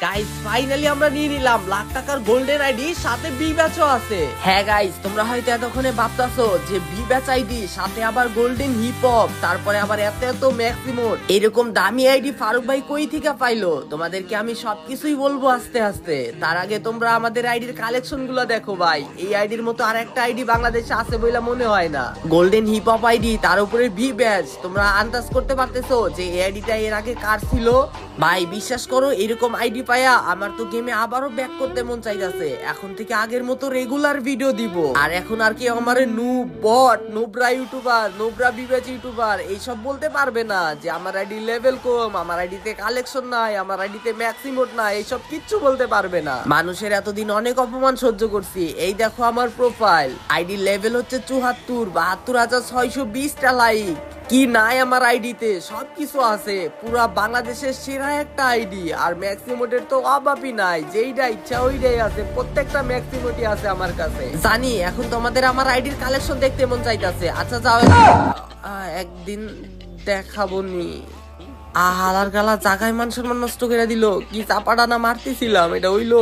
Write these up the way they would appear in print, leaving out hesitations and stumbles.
Guys finally আমরা নিয়ে নিলাম লাখ টাকার গোল্ডেন আইডি, সাথে বি ব্যাচও আছে। হ্যাঁ গাইস, তোমরা হয়তো এতক্ষণে ভাবতাছো যে বি ব্যাচ আইডি সাথে আবার গোল্ডেন হিপ হপ, তারপরে আবার এত এত ম্যাক্সিমোড, এরকম দামি আইডি ফারুক ভাই কই থেকে পাইলো। তোমাদেরকে আমি সবকিছুই বলবো আস্তে আস্তে। তার আগে তোমরা আমাদের আইডির কালেকশন গুলো দেখো ভাই। এই আইডির মতো আর একটা আইডি বাংলাদেশে আছে বলে মনে হয় না। গোল্ডেন হিপ হপ আইডি, তার উপরে বি ব্যাচ। তোমরা আন্দাজ করতে পারতেছো যে এই আইডিটা এর আগে কার ছিল? ভাই বিশ্বাস করো, এরকম আইডি পায়া আমার তো গেমে আবারও ব্যাক করতে মন চাইতেছে। এখন থেকে আগের মতো রেগুলার ভিডিও দিব। আর এখন আর কি আমার নুব বট, নুবরা ইউটিউবার, নুবরা বিবেচ ইউটিউবার এইসব বলতে পারবে না যে আমার আইডি লেভেল কম, আমার আইডিতে কালেকশন নাই, আমার আইডিতে ম্যাক্সিমোড নাই, এইসব কিচ্ছু বলতে পারবে না। মানুষের এতদিন অনেক অপমান সহ্য করছি। এই দেখো আমার প্রোফাইল, আইডি লেভেল হচ্ছে 74, 72,620টা লাইক। কি নাই আমার আইডিতে? সবকিছু আছে। পুরা বাংলাদেশের সেরা একটা আইডি। আর ম্যাক্সিমোডের তো অভাবই নাই, যেইটা ইচ্ছা ওইটাই আছে। প্রত্যেকটা ম্যাক্সিমোডই আছে আমার কাছে। জানি এখন তোমাদের আমার আইডির কালেকশন দেখতে মন চাইতাছে। আচ্ছা যাও, একদিন দেখাবো নি। হালার গালা জাগায় মান সম্মান নষ্ট করে দিল। কি চাপাটা না মারতেছিলাম, এটা হইলো?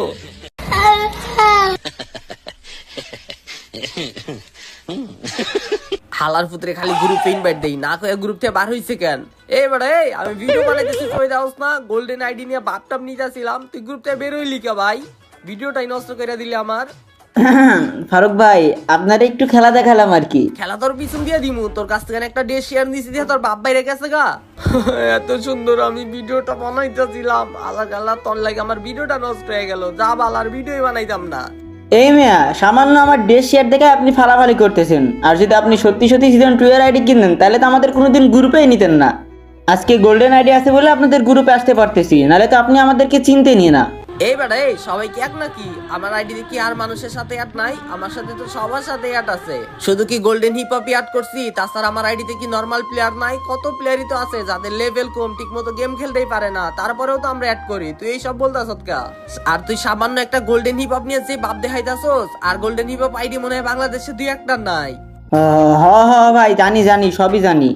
হালার পুত্রে খালি গ্রুপে ইনভাইট দেই না, কয়ে গ্রুপ থেকে বার হইছে কেন? এই বেটা এই, আমি ভিডিও বানাইতেছি কই দাওস না? গোল্ডেন আইডি নিয়ে বাপটাপ নিতেছিলাম, তুই গ্রুপ থেকে বের হইলি কে ভাই? ভিডিওটাই নষ্ট করে দিলি আমার। ফারুক ভাই, আপনার একটু খেলা দেখালাম আর কি। খেলা তোর পিছন দিয়ে দিমু, তোর কাছ থেকে একটা ডে শেয়ার নিছি দিয়ে তোর বাপ বাইরে গেছে গা। এত সুন্দর আমি ভিডিওটা বানাইতেছিলাম, আলার গালা তোর লাগে আমার ভিডিওটা নষ্ট হয়ে গেল। যা বালার ভিডিওই বানাইতাম না। এই মিয়া, সামান্য আমার ড্রেস শেয়ার দেখে আপনি ফালাফালি করতেছেন। আর যদি আপনি সত্যি সত্যি সিজন 2 এর আইডি কিনেন তাহলে তো আমাদের কোনোদিন গ্রুপেই নিতেন না। আজকে গোল্ডেন আইডি আছে বলে আপনাদের গ্রুপে আসতে পারতেছি, নাহলে তো আপনি আমাদেরকে চিনতে নিয়ে না। এই বেটা এই, সবাই কি এক নাকি? আমার আইডিতে কি আর মানুষের সাথে অ্যাড নাই? আমার সাথে তো সবার সাথে অ্যাড আছে। শুধু কি গোল্ডেন হিপ হপ অ্যাড করছি? তাছাড়া আমার আইডিতে কি নরমাল প্লেয়ার নাই? কত প্লেয়ারই তো আছে যাদের লেভেল কম, ঠিকমতো গেম খেলতেই পারে না, তারপরেও তো আমরা অ্যাড করি। তুই এই সব বলতাছস কা? আর তুই সামান্য একটা গোল্ডেন হিপ হপ নিয়ে যে বাপ দেখাইতাছস, আর গোল্ডেন হিপ হপ আইডি মনে হয় বাংলাদেশে দুই একটা নাই। হ হ ভাই, জানি জানি, সবই জানি।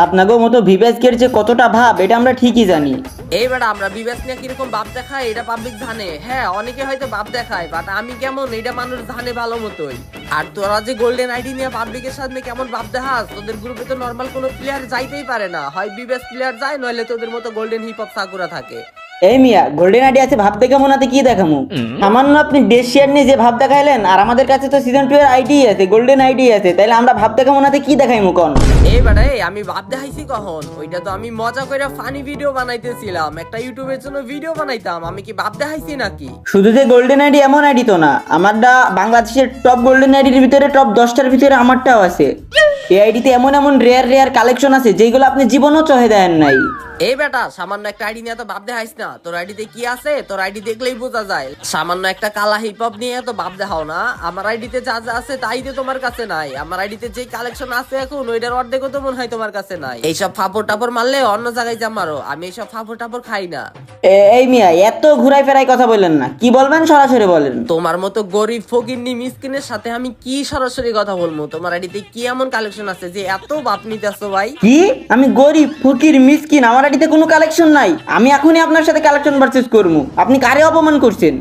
আপনাকেও মতো ভিভেজকের যে কতটা ভাব এটা আমরা ঠিকই জানি। এই বেটা, আমরা বিবেচ নিয়ে কিরকম বাপ দেখায় এটা পাবলিক জানে। হ্যাঁ, অনেকে হয়তো বাপ দেখায়, বাট আমি কেমন এটা মানুষ জানে ভালো মতোই। আর তোরা যে গোল্ডেন আইডি নিয়ে পাবলিকের সামনে কেমন বাপ দেখাস, তোদের গ্রুপে তো নরমাল কোনো প্লেয়ার যাইতেই পারে না। হয় বিবেচ প্লেয়ার যায়, নইলে তোদের মতো গোল্ডেন হিপ হপ সাকুরা থাকে। এই মিয়া, গোল্ডেন আইডি আছে ভাব দেখে মনে কি দেখামু? সামান্য আপনি ড্রেস শেয়ার নিয়ে যে ভাব দেখাইলেন, আর আমাদের কাছে তো সিজন 2 এর আইডি আছে, গোল্ডেন আইডি আছে, তাইলে আমরা ভাব দেখে মনে কি দেখাইমু কোন? এই বেটা এই, আমি ভাব দেখাইছি কখন? ওইটা তো আমি মজা করে ফানি ভিডিও বানাইতেছিলাম, একটা ইউটিউবের জন্য ভিডিও বানাইতাম। আমি কি ভাব দেখাইছি নাকি? শুধু যে গোল্ডেন আইডি এমন আইডি তো না, আমারটা বাংলাদেশের টপ গোল্ডেন আইডির ভিতরে টপ 10টার ভিতরে আমারটাও আছে। এই আইডিতে এমন এমন রেয়ার রেয়ার কালেকশন আছে যেগুলো আপনি জীবনেও চোখে দেন নাই। এই বেটা, সামান্য একটা আইডি নিয়ে তো ভাব দেখাইস না। তোর আইডিতে কি আছে তোর আইডি দেখলেই বোঝা যায়। সামান্য একটা কালা হিপ হপ নিয়ে তো ভাব দেখাও না। আমার আইডিতে যা যা আছে তাই তো তোমার কাছে নাই। আমার আইডিতে যে কালেকশন আছে এখন, ওইটার অর্ধেকও তো মনে হয় তোমার কাছে নাই। এইসব ফাপড় টাপড় মারলে অন্য জায়গায় যা মারো, আমি এইসব ফাপড় টাপড় খাই না। এই মিয়া, এত ঘুরাই ফেরাই কথা বললেন না, কি বলবেন সরাসরি বলেন। তোমার মতো গরিব ফকিরনি মিসকিনের সাথে আমি কি সরাসরি কথা বলবো? তোমার আইডিতে কি এমন কালেকশন আছে যে এত বাপ নিতেছো ভাই? কি? আমি গরিব ফকির মিসকিন, আমার আইডিতে কোনো কালেকশন নাই? আমি এখনই আপনার সাথে কালেকশন ভার্সেস করবো। আপনি কারে অপমান করছেন?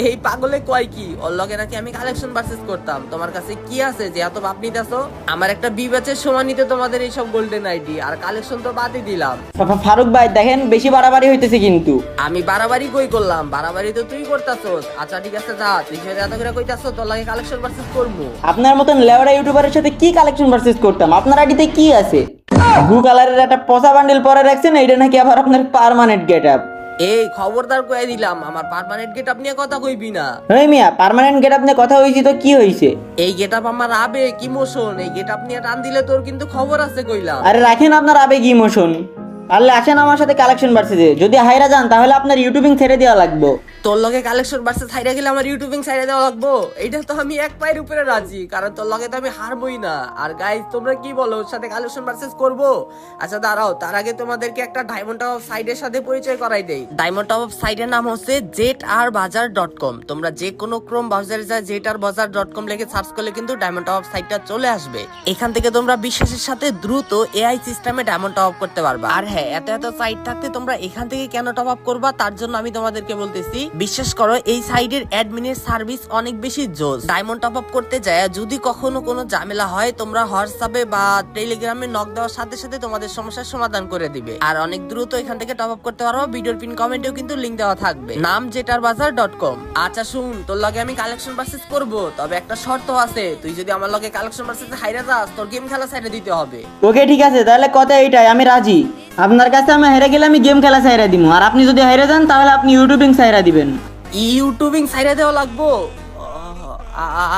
এই পাগলে কয় কি? ওর লগে নাকি আমি কালেকশন ভার্সেস করতাম। তোমার কাছে কি আছে যে এত বাপ নিতেছো? আমার একটা বিবেচের সময় নিতে তোমাদের এইসব গোল্ডেন আইডি আর কালেকশন তো বাদই দিলাম। ফারুক ভাই দেখেন, বেশি বাড়াবাড়ি হইতেছে কিন্তু। আমি বাড়াবাড়ি কই করলাম? বাড়াবাড়ি তো তুই করতাছস। আচ্ছা ঠিক আছে, যা তুই যদি এত করে কইতাছস, তোর লাগে কালেকশন ভার্সেস করবো। আপনার মতন লেওড়া ইউটিউবারের সাথে কি কালেকশন ভার্সেস করতাম? আপনার আইডিতে কি আছে? ব্লু কালারের একটা পচা বান্ডেল পরে রাখছেন, এইটা নাকি আবার আপনার পার্মানেন্ট গেটআপ। এই খবরদার কয়ে দিলাম, আমার পার্মানেন্ট গেটআপ নিয়ে কথা কইবি না। এই মিয়া, পার্মানেন্ট গেটআপ নিয়ে কথা হইছি তো কি হইছে? এই গেটআপ আমার আবেগ ইমোশন। এই গেটআপ নিয়ে টান দিলে তোর কিন্তু খবর আছে কইলাম। আরে রাখেন আপনার আবেগ ইমোশন, তাহলে আসেন আমার সাথে কালেকশন ভার্সেসে। যদি হাইরা যান তাহলে আপনার ইউটিউবিং ছেড়ে দেওয়া লাগবে। তোর লগে কালেকশন ভার্সেস হাইরা গেলে আমার ইউটিউবিং সাইডে দেওয়া লাগবো? এইটা তো আমি এক পায়ের উপরে রাজি, কারণ তোর লগে তো আমি হারবই না। আর গাইস তোমরা কি বলো, ওর সাথে কালেকশন ভার্সেস করবো? আচ্ছা দাঁড়াও, তার আগে তোমাদেরকে একটা ডায়মন্ড টপ সাইডের সাথে পরিচয় করাই দেই। ডায়মন্ড টপ সাইডের নাম হচ্ছে jetarbazaar.com। তোমরা যে কোনো ক্রোম ব্রাউজারে যা jetarbazaar.com লিখে সার্চ করলে কিন্তু ডায়মন্ড টপ সাইটটা চলে আসবে। এখান থেকে তোমরা বিশ্বাসের সাথে দ্রুত এআই সিস্টেমে ডায়মন্ড টপ করতে পারবা। আর হ্যাঁ, এত এত সাইড থাকতে তোমরা এখান থেকে কেন টপ আপ করবা তার জন্য আমি তোমাদেরকে বলতেছি, বিশ্বাস করো এই সাইডের অ্যাডমিনের সার্ভিস অনেক বেশি জোস। ডায়মন্ড টপ আপ করতে যায় যদি কখনো কোনো ঝামেলা হয়, তোমরা হোয়াটসঅ্যাপে বা টেলিগ্রামে নক দেওয়ার সাথে সাথে তোমাদের সমস্যার সমাধান করে দিবে। আর অনেক দ্রুত এখান থেকে টপ আপ করতে পারো। ভিডিওর পিন কমেন্টেও কিন্তু লিংক দেওয়া থাকবে, নাম jetarbazaar.com। আচ্ছা শুন, তোর লগে আমি কালেকশন ভার্সেস করব, তবে একটা শর্ত আছে, তুই যদি আমার লগে কালেকশন ভার্সেস হাইরা যাস তোর গেম খেলা সাইডে দিতে হবে। ওকে ঠিক আছে, তাহলে কথা এইটাই, আমি রাজি। আপনার কাছে আমি হেরে গেলে আমি গেম খেলা সাইরা দিব, আর আপনি যদি হেরে যান তাহলে আপনি ইউটিউবিং সাইরা দিবেন। ইউটিউবিং সাইডে দেওয়া লাগবো?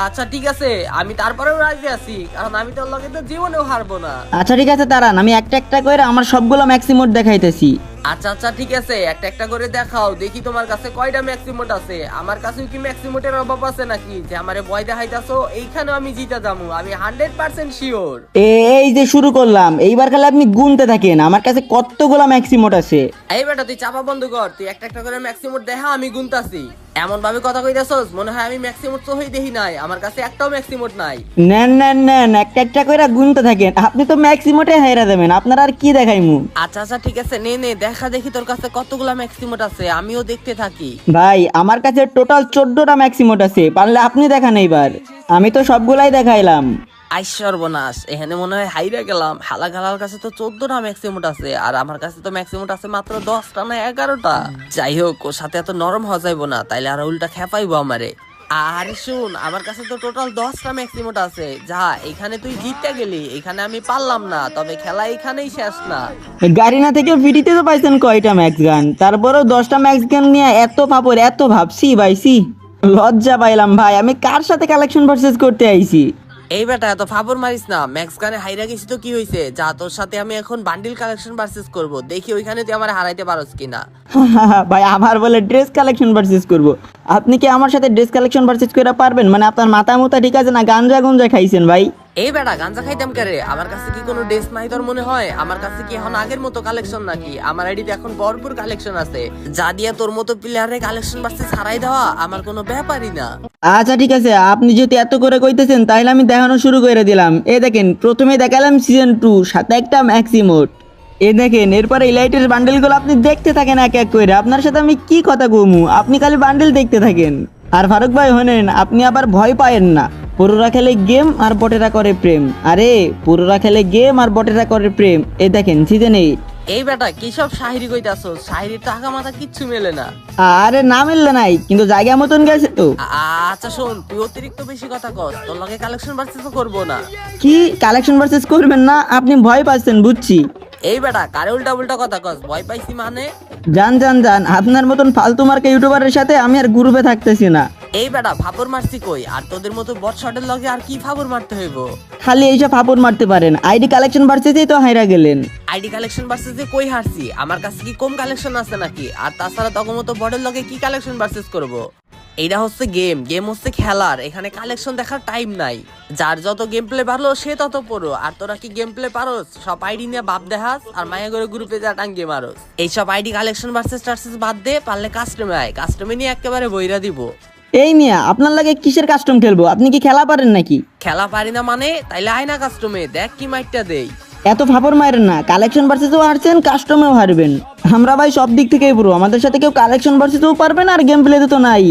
আচ্ছা ঠিক আছে, আমি তারপরেও রাজি আছি, কারণ আমি তোর লগে তো জীবনেও হারবো না। আচ্ছা ঠিক আছে দাঁড়ান, আমি একটা একটা করে আমার সবগুলো ম্যাক্সিমোড দেখাইতেছি। আচ্ছা আচ্ছা ঠিক আছে, একটা একটা করে দেখাও, দেখি তোমার কাছে কয়টা ম্যাক্সিমোট আছে। আমার কাছে কি ম্যাক্সিমোটের অভাব আছে নাকি যে আমারে ভয় দেখাইতাছো? এইখানেও আমি জিতে যাবো, আমি 100% শিওর। এই যে শুরু করলাম, এইবার খালি আপনি গুনতে থাকেন আমার কাছে কতগুলো ম্যাক্সিমোড আছে। এই বেটা তুই চাপা বন্ধ কর, তুই একটা একটা করে ম্যাক্সিমোট দেখা, আমি গুনতাছি। এমন ভাবে কথা কইতাছস মনে হয় আমি ম্যাক্সিমোট তো হই দেখি নাই, আমার কাছে একটাও ম্যাক্সিমোট নাই। নেন নেন নেন, একটা একটা করে গুনতে থাকেন, আপনি তো ম্যাক্সিমোটে হাইরা দেবেন, আপনার আর কি দেখাইমু। আচ্ছা আচ্ছা ঠিক আছে, নে নে দেখা দেখি তোর কাছে কতগুলা ম্যাক্সিমোট আছে, আমিও দেখতে থাকি। ভাই আমার কাছে টোটাল 14টা ম্যাক্সিমোট আছে, পারলে আপনি দেখান এইবার, আমি তো সবগুলাই দেখাইলাম। সর্বনাশ, এখানে মনে হয় হাইরা গেলাম। হালা গালার কাছে তো 14টা ম্যাক্সিমোট আছে, আর আমার কাছে তো ম্যাক্সিমোট আছে মাত্র 10টা না 11টা। যাই হোক, ওর সাথে এত নরম হওয়া যাইবো না, তাইলে আর উল্টা খেপাইবো আমারে। আরে শুন, আমার কাছে তো টোটাল 10টা ম্যাক্সিমোট আছে। যা, এখানে তুই জিততে গেলি, এখানে আমি পারলাম না, তবে খেলা এখানেই শেষ না। গাড়িনা থেকে ফ্রিতে তো পাইছেন কয়টা ম্যাক্স গান, তারপরেও 10টা ম্যাক্স গান নিয়ে এত ফাপড় এত ভাবছি ভাইছি, লজ্জা পাইলাম ভাই, আমি কার সাথে কালেকশন ভার্সেস করতে আইছি। এই বেটা এত ফাবর মারিস না, ম্যাক্স গানে হাইরা গেছি তো কি হইছে, যা তোর সাথে আমি এখন বান্ডিল কালেকশন ভার্সেস করব, দেখি ওইখানে তুই আমার হারাইতে পারোস কিনা। ভাই আমার বলে ড্রেস কালেকশন ভার্সেস করব, আপনি কি আমার সাথে ড্রেস কালেকশন ভার্সেস করে পারবেন? মানে আপনার মাথা মুথা ঠিক আছে না, গাঞ্জা গুঞ্জা খাইছেন ভাই? এই বেটা গাঞ্জা খাইতাম কে রে? আমার কাছে কি কোনো ড্রেস নাই তোর মনে হয়? আমার কাছে কি এখন আগের মতো কালেকশন নাকি? আমার আইডিতে এখন ভরপুর কালেকশন আছে, যা দিয়ে তোর মতো প্লেয়ারের কালেকশন ভার্সেস হারাই দেওয়া আমার কোনো ব্যাপারই না। আচ্ছা ঠিক আছে, আপনি যেহেতু এত করে কইতেছেন তাহলে আমি দেখানো শুরু করে দিলাম। এই দেখেন, প্রথমে দেখালাম সিজন 2 সাথে একটা ম্যাক্সিমোট। এই দেখেন, এরপরে ইলাইটের বান্ডেলগুলো আপনি দেখতে থাকেন এক এক করে, আপনার সাথে আমি কি কথা কমু, আপনি খালি বান্ডেল দেখতে থাকেন। আর ফারুক ভাই হনেন, আপনি আবার ভয় পায়েন না, পুরোরা খেলে গেম আর বটেরা করে প্রেম। আরে পুরোরা খেলে গেম আর বটেরা করে প্রেম। এই দেখেন সিজন 8। এই বেটা কি সব শাহিরি কইতাছো? শাহিরির তো আগা মাথা কিচ্ছু মেলে না। আরে না মিললে নাই, কিন্তু জায়গা মতন গেছে তো। আচ্ছা শোন, তুই অতিরিক্ত বেশি কথা কস, তোর লগে কালেকশন ভার্সেস করবো না। কি কালেকশন ভার্সেস করবেন না? আপনি ভয় পাচ্ছেন বুঝছি। এই বেটা কারে উল্টা উল্টা কথা কস, ভয় পাইছি মানে? জান জান জান, আপনার মতন ফালতু মার্কা ইউটিউবারের সাথে আমি আর গ্রুপে থাকতেছি না। এই বেটা ফাপড় মারছি কই, আর তোদের মতো বট শটের লগে আর কি ফাপড় মারতে হইব? খালি এইসব ফাপড় মারতে পারেন, আইডি কালেকশন ভার্সেসেই তো হাইরা গেলেন। আইডি কালেকশন ভার্সেস কই হারছি? আমার কাছে কি কম কালেকশন আছে নাকি? আর তাছাড়া তখন মতো বটের লগে কি কালেকশন ভার্সেস করব? এইটা হচ্ছে গেম, গেম হচ্ছে খেলার, এখানে কালেকশন দেখার টাইম নাই। যার যত গেম প্লে ভালো সে তত পড়ো, আর তোরা কি গেম প্লে পারোস? সব আইডি নিয়ে বাপ দেখাস আর মায়া করে গ্রুপে যা টাঙ্গে মারোস। এইসব আইডি কালেকশন ভার্সেস টার্সেস বাদ দে, পারলে কাস্টমে আয়, কাস্টমে নিয়ে একেবারে বইরা দিব। এই মিয়া, আপনার লাগে কিসের কাস্টম খেলবো? আপনি কি খেলা পারেন নাকি? খেলা পারি না মানে? তাইলে আয় না কাস্টমে, দেখ কি মাইটটা দেই। এত ফাপড় মারেন না, কালেকশন ভার্সেসও হারছেন, কাস্টমেও হারবেন। আমরা ভাই সব দিক থেকেই পুরো, আমাদের সাথে কেউ কালেকশন ভার্সেসও পারবেন আর গেম প্লেতে তো নাই।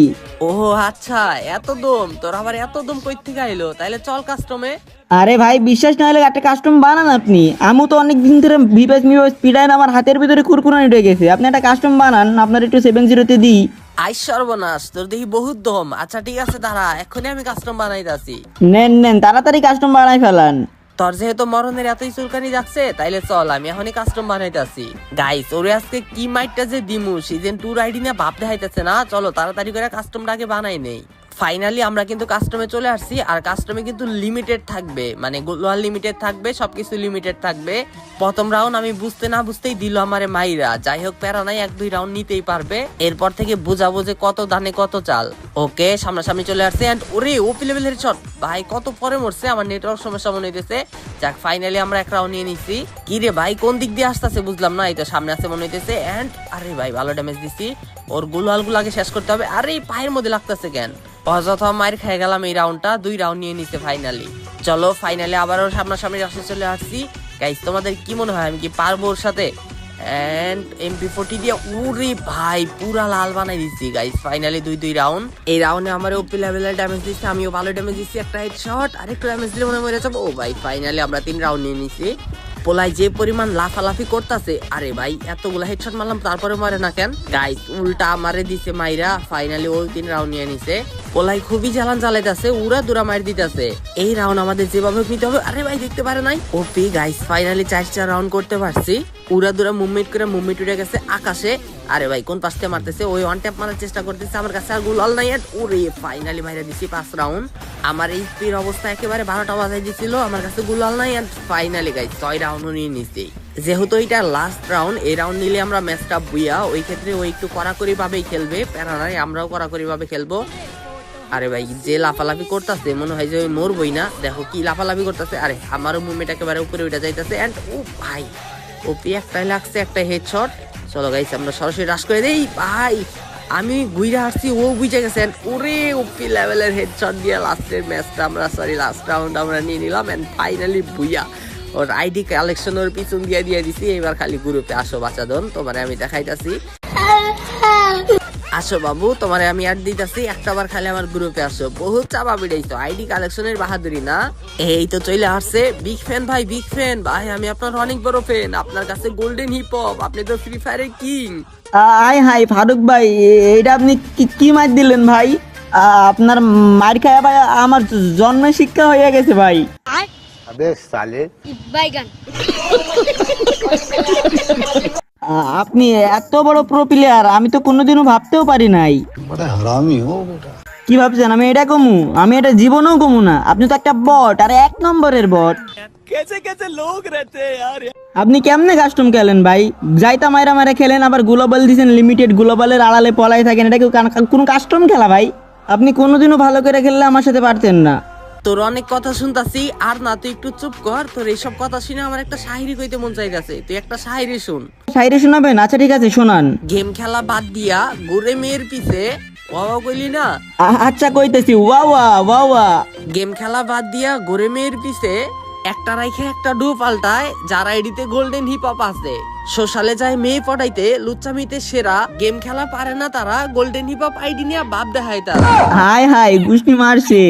ও আচ্ছা, এত দম তোর, আবার এত দম কই থেকে আইলো? তাইলে চল কাস্টমে। আরে ভাই বিশ্বাস না হলে একটা কাস্টম বানান আপনি, আমি তো অনেক দিন ধরে ভিপেস পিডাইন আমার হাতের ভিতরে কুরকুরানি ঢুকে গেছে, আপনি একটা কাস্টম বানান, আপনার একটু 7-0-তে দিই। আই সর্বনাশ, তোর দেখি বহুত দম। আচ্ছা ঠিক আছে দাঁড়া, এক্ষুনি আমি কাস্টম বানাইতাছি। নেন নেন, তাড়াতাড়ি কাস্টম বানাই ফেলান। তোর যেহেতু মরণের এতই চুলকানি যাচ্ছে, তাইলে চল আমি এখনই কাস্টম বানাইতাছি। গাইস ওরে আজকে কি মাইটটা যে দিমু, সিজন 2 আইডি নিয়ে ভাব দেখাইতেছে না, চলো তাড়াতাড়ি করে কাস্টমটাকে বানাই নেই। ফাইনালি আমরা কিন্তু কাস্টমে চলে আসছি, আর কাস্টমে কিন্তু লিমিটেড থাকবে, মানে গ্লোয়াল লিমিটেড থাকবে, সবকিছু লিমিটেড থাকবে। প্রথম রাউন্ড আমি বুঝতে না বুঝতেই দিল আমারে মাইরা, যাই হোক প্যারা নাই, 1-2 রাউন্ড নিতেই পারবে, এরপর থেকে বুঝাবো যে কত দানে কত চাল। ওকে সামনাসামনি চলে আসছে, এন্ড ওরে ওপি লেভেল হেডশট, ভাই কত পরে মরছে, আমার নেটওয়ার্ক সমস্যা মনে হইতেছে। যাক ফাইনালি আমরা এক রাউন্ড নিয়ে নিছি। কি রে ভাই কোন দিক দিয়ে আসতেছে বুঝলাম না, এই তো সামনে আছে মনে হইতেছে, এন্ড আরে ভাই ভালো ড্যামেজ দিছি, ওর গোলওয়াল গুলো আগে শেষ করতে হবে। আরে পায়ের মধ্যে লাগতেছে কেন? অযথা মার খেয়ে গেলাম এই রাউন্ডটা, 2 রাউন্ড নিয়ে নিছে ফাইনালি। চলো ফাইনালি আবারও সামনাসামনি রাশে চলে আসছি। গাইস তোমাদের কি মনে হয় আমি কি পারবো ওর সাথে? এন্ড MP40 দিয়ে উরে ভাই পুরা লাল বানাই দিচ্ছি গাইস। Finally 2-2 round. এই রাউন্ডে আমার ওপি লেভেলের ড্যামেজ দিচ্ছে, আমিও ভালো ড্যামেজ দিচ্ছি, একটা হেডশট আর একটু ড্যামেজ দিলে মনে মরে যাবো। ও ভাই ফাইনালি আমরা 3 রাউন্ড নিয়ে নিছি। পোলাই যে পরিমাণ লাফালাফি করতেছে, আরে ভাই এতগুলা হেডশট মারলাম তারপরে মারে না কেন গাইস, উল্টা আমারে দিছে মাইরা। ফাইনালি ওই 3 রাউন্ড নিয়ে নিছে। পোলাই খুবই জ্বালান জ্বালাইতেছে, উড়া দুরা মার দিতেছে। এই রাউন্ড আমাদের যেভাবে নিতে হবে। আরে ভাই দেখতে পারে নাই ওপি গাইস, ফাইনালি 4 রাউন্ড করতে পারছি। উড়া দুরা মুভমেন্ট করে মুভমেন্ট উড়ে গেছে আকাশে। আরে ভাই কোন পাশে মারতেছে, ওই ওয়ান ট্যাপ মারার চেষ্টা করতেছে, আমার কাছে আর গুলাল নাই। ওরে ফাইনালি মাইরা দিছি 5 রাউন্ড। আমার এই স্পির অবস্থা একেবারে 12টা বাজাই দিছিল, আমার কাছে গুলাল নাই। এন্ড ফাইনালি গাইস 6 রাউন্ড নিয়ে নিছি। যেহেতু এটা লাস্ট রাউন্ড, এই রাউন্ড নিলে আমরা ম্যাচটা বুইয়া, ওই ক্ষেত্রে ওই একটু কড়াকড়ি ভাবেই খেলবে, প্যারা নাই, আমরাও কড়াকড়ি ভাবে খেলবো। আরে ভাই যে লাফালাফি করতেছে মনে হয় যে ওই মরবই না, দেখো কি লাফালাফি করতেছে। আরে আমারও মুভমেন্ট একেবারে উপরে উঠে যাইতেছে। এন্ড ও ভাই ওপি একটাই লাগছে, একটা হেডশট। চলো গাইস আমরা সরাসরি রাশ করে দেই। ভাই আমি ঘুরে আসছি, ও বুঝে গেছেন। ওরে ওপি লেভেলের হেডশট দিয়ে লাস্টের ম্যাচটা আমরা লাস্ট রাউন্ড আমরা নিয়ে নিলাম। এন্ড ফাইনালি বুইয়া ওর আইডি কালেকশন ওর পিছন দিয়ে দিছি। এবার খালি গ্রুপে আসো বাচ্চাদন, তোমার আমি দেখাইতাছি। আসো বাবু, তোমারে আমি অ্যাড দিতেছি, একটা বার খালি আমার গ্রুপে আসো। বহুত চাপা বিড়াইছো, আইডি কালেকশনের বাহাদুরি না। এই তো চলে আসছে। বিগ ফ্যান ভাই, বিগ ফ্যান ভাই, আমি আপনার অনেক বড় ফ্যান। আপনার কাছে গোল্ডেন হিপ হপ, আপনি তো ফ্রি ফায়ারের কিং। আয় হাই ফারুক ভাই, এইটা আপনি কি মার দিলেন ভাই? আপনার মার খায় ভাই আমার জন্ম শিক্ষা হয়ে গেছে ভাই। अबे साले বাইগান। আপনি এত বড় প্রো প্লেয়ার, আমি তো কোনোদিনও ভাবতেও পারি নাই। बड़ा हरामी हो बेटा। কি ভাবছেন আমি এটা কমু? আমি এটা জীবনেও কমু না। আপনি তো একটা বট, আর 1 নম্বরের বট। আপনি কেমনে কাস্টম খেলেন ভাই? যাইতা মাইরা মাইরা খেলেন, আবার গ্লোবাল দিছেন, লিমিটেড গ্লোবালের আড়ালে পলাই থাকেন। এটা কি কোনো কাস্টম খেলা ভাই? আপনি কোনোদিনও ভালো করে খেললে আমার সাথে পারতেন না। তোর অনেক কথা শুনতাছি, আর না তুই একটু চুপ কর। তোর এইসব কথা শুনে আমার একটা শায়রি কইতে মন চাইতেছে, তুই একটা শায়রি শুন। শায়রি শোনাবেন? আচ্ছা ঠিক আছে শোনান। গেম খেলা বাদ দিয়া ঘুরে মেয়ের পিছে বাবা কইলি না। আচ্ছা কইতেছি, ওয়া ওয়া ওয়া। গেম খেলা বাদ দিয়া ঘুরে মেয়ের পিছে একটা রাইখে একটা ডু পাল্টায়, যার আইডিতে গোল্ডেন হিপ হপ আছে। সোশ্যালে যায় মেয়ে পটাইতে, লুচ্চামিতে সেরা। গেম খেলা পারে না তারা, গোল্ডেন হিপ হপ আইডি নিয়ে বাপ দেখায় তারা। হাই হাই গুষ্টি মারছে।